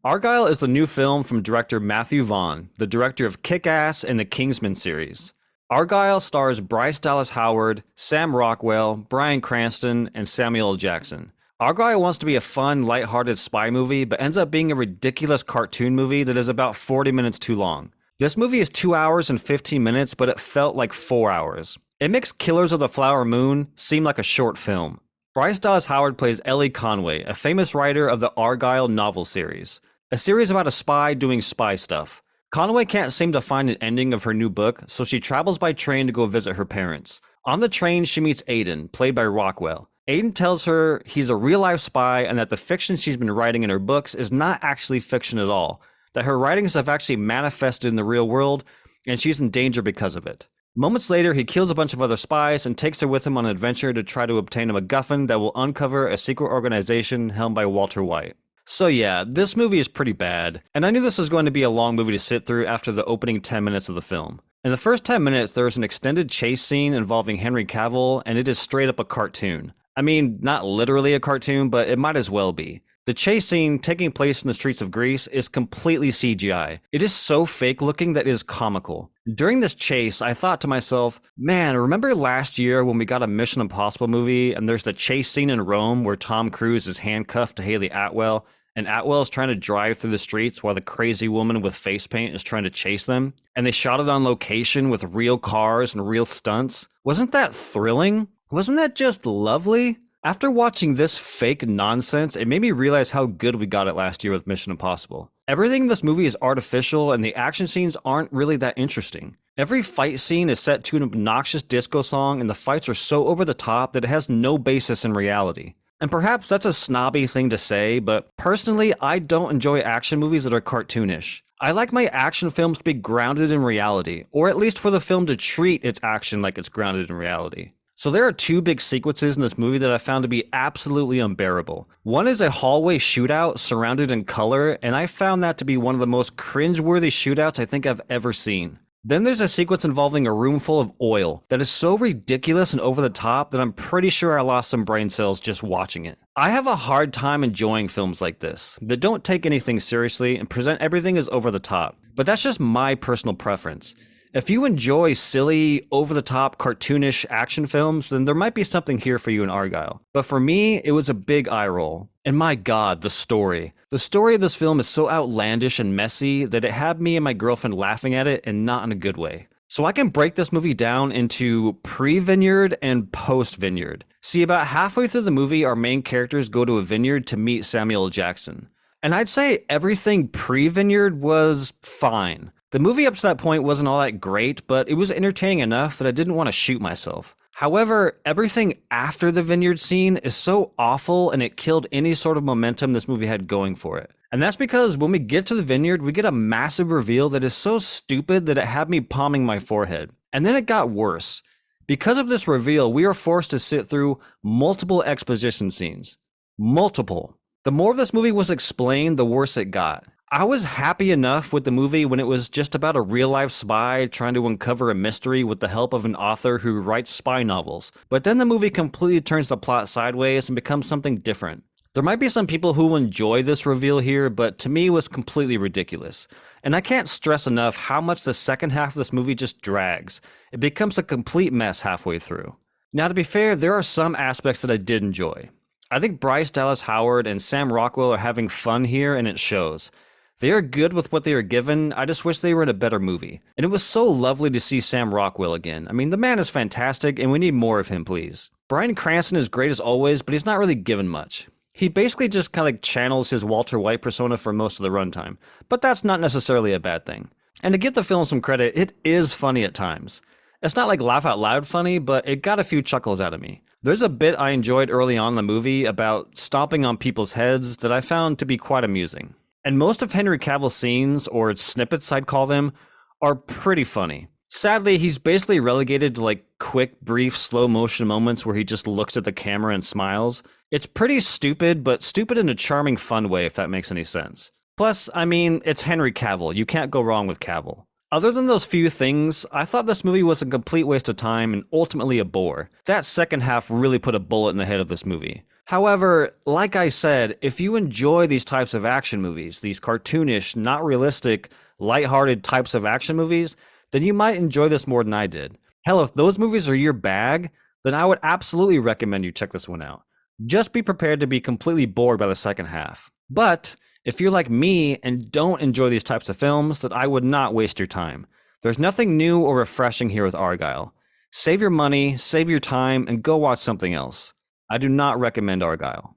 Argylle is the new film from director Matthew Vaughn, the director of Kick-Ass and the Kingsman series. Argylle stars Bryce Dallas Howard, Sam Rockwell, Bryan Cranston, and Samuel L. Jackson. Argylle wants to be a fun, lighthearted spy movie, but ends up being a ridiculous cartoon movie that is about 40 minutes too long. This movie is 2 hours and 15 minutes, but it felt like 4 hours. It makes Killers of the Flower Moon seem like a short film. Bryce Dallas Howard plays Ellie Conway, a famous writer of the Argylle novel series, a series about a spy doing spy stuff. Conway can't seem to find an ending of her new book, so she travels by train to go visit her parents. On the train, she meets Aiden, played by Rockwell. Aiden tells her he's a real-life spy and that the fiction she's been writing in her books is not actually fiction at all, that her writings have actually manifested in the real world, and she's in danger because of it. Moments later, he kills a bunch of other spies and takes her with him on an adventure to try to obtain a MacGuffin that will uncover a secret organization held by Walter White. So yeah, this movie is pretty bad, and I knew this was going to be a long movie to sit through after the opening 10 minutes of the film. In the first 10 minutes, there's an extended chase scene involving Henry Cavill, and it is straight up a cartoon. I mean, not literally a cartoon, but it might as well be. The chase scene, taking place in the streets of Greece, is completely CGI. It is so fake looking that it is comical. During this chase, I thought to myself, man, remember last year when we got a Mission Impossible movie and there's the chase scene in Rome where Tom Cruise is handcuffed to Haley Atwell, and Atwell is trying to drive through the streets while the crazy woman with face paint is trying to chase them, and they shot it on location with real cars and real stunts? Wasn't that thrilling? Wasn't that just lovely? After watching this fake nonsense, it made me realize how good we got it last year with Mission Impossible. Everything in this movie is artificial and the action scenes aren't really that interesting. Every fight scene is set to an obnoxious disco song and the fights are so over the top that it has no basis in reality. And perhaps that's a snobby thing to say, but personally, I don't enjoy action movies that are cartoonish. I like my action films to be grounded in reality, or at least for the film to treat its action like it's grounded in reality. So there are two big sequences in this movie that I found to be absolutely unbearable. One is a hallway shootout surrounded in color, and I found that to be one of the most cringeworthy shootouts I think I've ever seen. Then there's a sequence involving a room full of oil that is so ridiculous and over the top that I'm pretty sure I lost some brain cells just watching it. I have a hard time enjoying films like this, that don't take anything seriously and present everything as over the top. But that's just my personal preference. If you enjoy silly, over-the-top, cartoonish action films, then there might be something here for you in Argylle. But for me, it was a big eye roll. And my god, the story. The story of this film is so outlandish and messy that it had me and my girlfriend laughing at it, and not in a good way. So I can break this movie down into pre-vineyard and post-vineyard. See, about halfway through the movie, our main characters go to a vineyard to meet Samuel L. Jackson. And I'd say everything pre-vineyard was fine. The movie up to that point wasn't all that great, but it was entertaining enough that I didn't want to shoot myself. However, everything after the vineyard scene is so awful and it killed any sort of momentum this movie had going for it. And that's because when we get to the vineyard, we get a massive reveal that is so stupid that it had me palming my forehead. And then it got worse. Because of this reveal, we are forced to sit through multiple exposition scenes. Multiple. The more this movie was explained, the worse it got. I was happy enough with the movie when it was just about a real-life spy trying to uncover a mystery with the help of an author who writes spy novels. But then the movie completely turns the plot sideways and becomes something different. There might be some people who will enjoy this reveal here, but to me it was completely ridiculous. And I can't stress enough how much the second half of this movie just drags. It becomes a complete mess halfway through. Now, to be fair, there are some aspects that I did enjoy. I think Bryce Dallas Howard and Sam Rockwell are having fun here, and it shows. They are good with what they are given. I just wish they were in a better movie. And it was so lovely to see Sam Rockwell again. I mean, the man is fantastic, and we need more of him, please. Bryan Cranston is great as always, but he's not really given much. He basically just kind of channels his Walter White persona for most of the runtime, but that's not necessarily a bad thing. And to give the film some credit, it is funny at times. It's not like laugh out loud funny, but it got a few chuckles out of me. There's a bit I enjoyed early on in the movie about stomping on people's heads that I found to be quite amusing. And most of Henry Cavill's scenes, or snippets I'd call them, are pretty funny. Sadly, he's basically relegated to like quick, brief, slow motion moments where he just looks at the camera and smiles. It's pretty stupid, but stupid in a charming, fun way, if that makes any sense. Plus, I mean, it's Henry Cavill. You can't go wrong with Cavill. Other than those few things, I thought this movie was a complete waste of time and ultimately a bore. That second half really put a bullet in the head of this movie. However, like I said, if you enjoy these types of action movies, these cartoonish, not realistic, lighthearted types of action movies, then you might enjoy this more than I did. Hell, if those movies are your bag, then I would absolutely recommend you check this one out. Just be prepared to be completely bored by the second half. But if you're like me and don't enjoy these types of films, then I would not waste your time. There's nothing new or refreshing here with Argylle. Save your money, save your time, and go watch something else. I do not recommend Argylle.